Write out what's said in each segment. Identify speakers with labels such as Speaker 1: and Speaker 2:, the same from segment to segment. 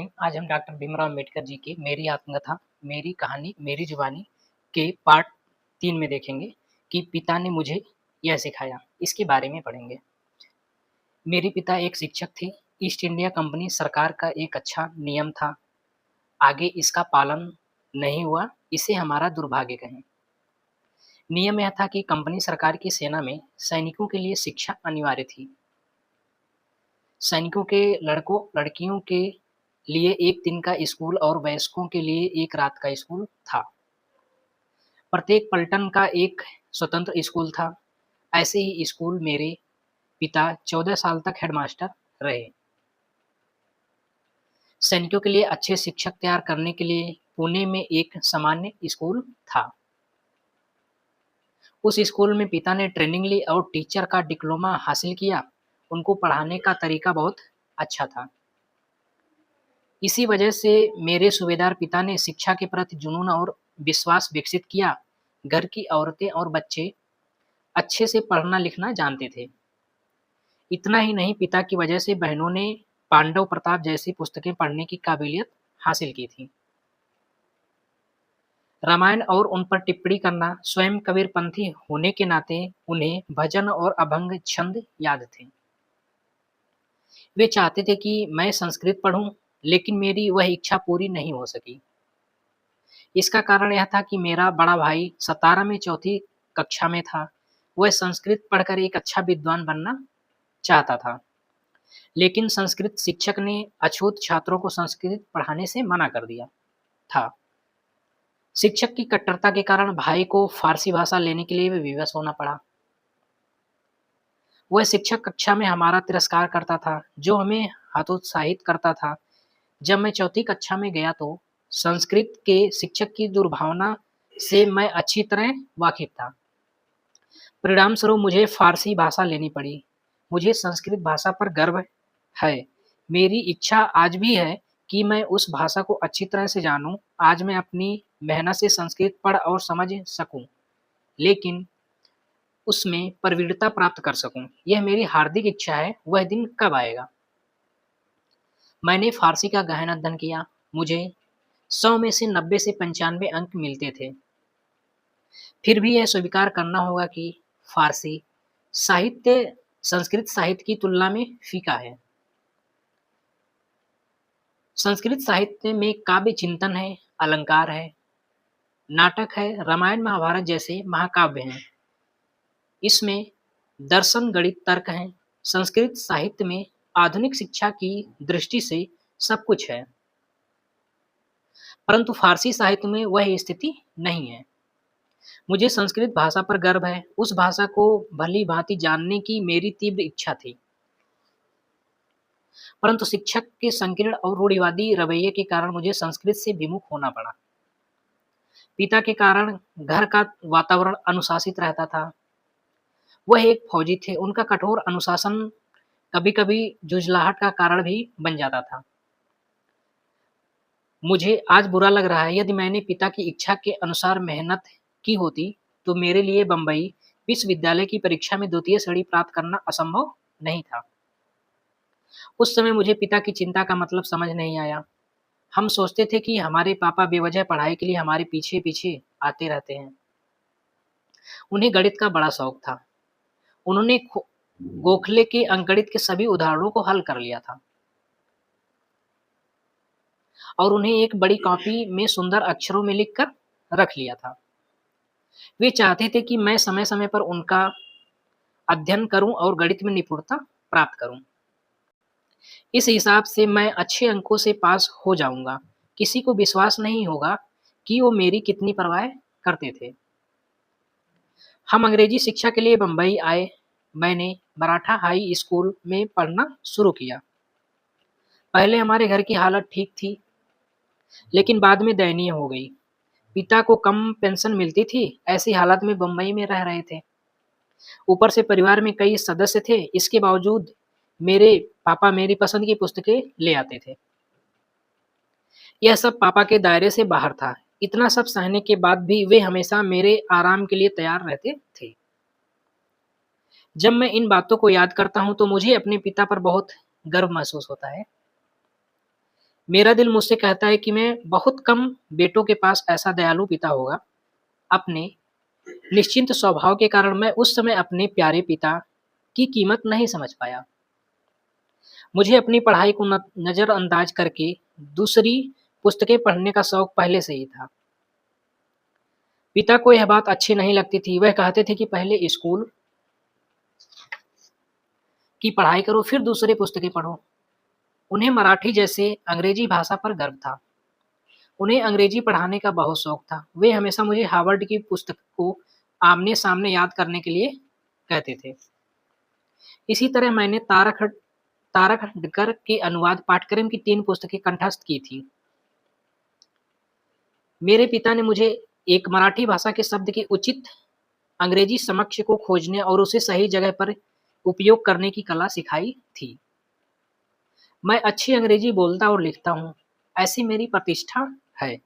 Speaker 1: Morning. आज हम doctor Bhimrao Ambedkar ji की मेरी आत्मकथा, मेरी कहानी, मेरी जुबानी के पार्ट 3 में देखेंगे कि पिता ने मुझे यह सिखाया। इसके बारे में पढ़ेंगे। मेरे पिता एक शिक्षक थे। ईस्ट इंडिया कंपनी सरकार का एक अच्छा नियम था। आगे इसका पालन नहीं हुआ, इसे हमारा दुर्भाग्य कहें। नियम यह था कि कंपनी सरकार की सेना में सैनिकों के लिए शिक्षा अनिवार्य थी। सैनिकों के लड़कों-लड़कियों के लिए 1 दिन का स्कूल और वयस्कों के लिए 1 रात का स्कूल था। प्रत्येक पलटन का एक स्वतंत्र स्कूल था। ऐसे ही स्कूल मेरे पिता 14 साल तक हेडमास्टर रहे। सैनिकों के लिए अच्छे शिक्षक तैयार करने के लिए पुणे में एक सामान्य स्कूल था। उस स्कूल में पिता ने ट्रेनिंग ली और टीचर का डिप्लोमा हासिल किया। उनको पढ़ाने का तरीका बहुत अच्छा था। इसी वजह से मेरे सूबेदार पिता ने शिक्षा के प्रति जुनून और विश्वास विकसित किया। घर की औरतें और बच्चे अच्छे से पढ़ना-लिखना जानते थे। इतना ही नहीं, पिता की वजह से बहनों ने पांडव प्रताप जैसी पुस्तकें पढ़ने की काबिलियत हासिल की थी। रामायण और उन पर टिप्पणी करना, स्वयं कबीरपंथी होने के नाते उन्हें भजन और अभंग छंद याद थे। वे चाहते थे कि मैं संस्कृत पढ़ूं, लेकिन मेरी वह इच्छा पूरी नहीं हो सकी। इसका कारण यह था कि मेरा बड़ा भाई 17 में चौथी कक्षा में था। वह संस्कृत पढ़कर एक अच्छा विद्वान बनना चाहता था, लेकिन संस्कृत शिक्षक ने अछूत छात्रों को संस्कृत पढ़ाने से मना कर दिया था। शिक्षक की कट्टरता के कारण भाई को फारसी भाषा लेने के लिए भी विवश होना पड़ा। वह शिक्षक कक्षा में हमारा तिरस्कार करता था, जो हमें हतोत्साहित करता था। जब मैं चौथी कक्षा में गया तो संस्कृत के शिक्षक की दुर्भावना से मैं अच्छी तरह वाकिफ था। परिणामस्वरूप मुझे फारसी भाषा लेनी पड़ी। मुझे संस्कृत भाषा पर गर्व है। मेरी इच्छा आज भी है कि मैं उस भाषा को अच्छी तरह से जानूं। आज मैं अपनी मेहनत से संस्कृत पढ़ और समझ सकूं, लेकिन उसमें प्रवीणता प्राप्त कर सकूं। यह मेरी हार्दिक इच्छा है। वह दिन कब आएगा? मैंने फारसी का गहन अध्ययन किया। मुझे 100 में से 90 से 95 अंक मिलते थे। फिर भी यह स्वीकार करना होगा कि फारसी साहित्य संस्कृत साहित्य की तुलना में फीका है। संस्कृत साहित्य में काव्य चिंतन है, अलंकार है, नाटक है, रामायण महाभारत जैसे महाकाव्य हैं। इसमें दर्शन, गणित, तर्क हैं। संस्कृत साहित्य में आधुनिक शिक्षा की दृष्टि से सब कुछ है, परंतु फारसी साहित्य में वह स्थिति नहीं है। मुझे संस्कृत भाषा पर गर्व है। उस भाषा को भली-भांति जानने की मेरी तीव्र इच्छा थी, परंतु शिक्षक के संकीर्ण और रूढ़िवादी रवैये के कारण मुझे संस्कृत से विमुख होना पड़ा। पिता के कारण घर का वातावरण अनुशासित रहता था। वह एक फौजी थे। उनका कठोर अनुशासन कभी-कभी झुँझलाहट का कारण भी बन जाता था। मुझे आज बुरा लग रहा है। यदि मैंने पिता की इच्छा के अनुसार मेहनत की होती, तो मेरे लिए बम्बई विश्वविद्यालय की परीक्षा में द्वितीय श्रेणी प्राप्त करना असंभव नहीं था। उस समय मुझे पिता की चिंता का मतलब समझ नहीं आया। हम सोचते थे कि हमारे पापा बेवजह पढ़ाई के लिए हमारे पीछे-पीछे आते रहते हैं। उन्हें गणित का बड़ा शौक था। उन्होंने गोखले के अंकगणित के सभी उदाहरणों को हल कर लिया था और उन्हें एक बड़ी कॉपी में सुंदर अक्षरों में लिखकर रख लिया था। वे चाहते थे कि मैं समय-समय पर उनका अध्ययन करूं और गणित में निपुणता प्राप्त करूं। इस हिसाब से मैं अच्छे अंकों से पास हो जाऊंगा। किसी को विश्वास नहीं होगा कि वो मेरी कितनी परवाह करते थे। हम अंग्रेजी शिक्षा के लिए बम्बई आए। मैंने मराठा हाई स्कूल में पढ़ना शुरू किया। पहले हमारे घर की हालत ठीक थी, लेकिन बाद में दयनीय हो गई। पिता को कम पेंशन मिलती थी। ऐसी हालत में बम्बई में रह रहे थे। ऊपर से परिवार में कई सदस्य थे। इसके बावजूद मेरे पापा मेरी पसंद की पुस्तकें ले आते थे। यह सब पापा के दायरे से बाहर था। इतना सब सहने के बाद भी वे हमेशा मेरे आराम के लिए तैयार रहते थे। जब मैं इन बातों को याद करता हूँ तो मुझे अपने पिता पर बहुत गर्व महसूस होता है। मेरा दिल मुझसे कहता है कि मैं बहुत कम बेटों के पास ऐसा दयालु पिता होगा। अपने निश्चिंत स्वभाव के कारण मैं उस समय अपने प्यारे पिता की कीमत नहीं समझ पाया। मुझे अपनी पढ़ाई को नज़रअंदाज करके दूसरी पुस्तकें पढ़ने का शौक पहले से ही था। पिता को यह बात अच्छी नहीं लगती थी। वह कहते थे कि पहले स्कूल की पढ़ाई करो, फिर दूसरी पुस्तकें पढ़ो। उन्हें मराठी जैसे अंग्रेजी भाषा पर गर्व था। उन्हें अंग्रेजी पढ़ाने का बहुत शौक था। वे हमेशा मुझे हार्वर्ड की पुस्तक को आमने-सामने याद करने के लिए कहते थे। इसी तरह मैंने तारक हटकर के अनुवाद पाठ्यक्रम की 3 पुस्तकें कंठस्थ की थी। मेरे पिता ने मुझे एक मराठी भाषा के शब्द की उचित अंग्रेजी समक्ष को खोजने और उसे सही जगह पर उपयोग करने की कला सिखाई थी। मैं अच्छी अंग्रेजी बोलता और लिखता हूँ, ऐसी मेरी प्रतिष्ठा है।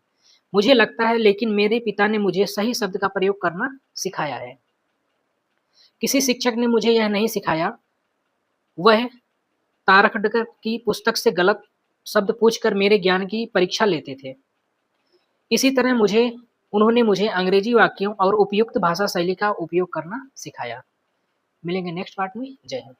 Speaker 1: मुझे लगता है लेकिन मेरे पिता ने मुझे सही शब्द का प्रयोग करना सिखाया है। किसी शिक्षक ने मुझे यह नहीं सिखाया। वह तारखडकर की पुस्तक से गलत शब्द पूछकर मेरे ज्ञान की परीक्षा लेते थे। इसी तरह उन्होंने मुझे अंग्रेजी वाक्यों और उपयुक्त भाषा शैली का उपयोग करना सिखाया। मिलेंगे नेक्स्ट पार्ट में। जय हिंद।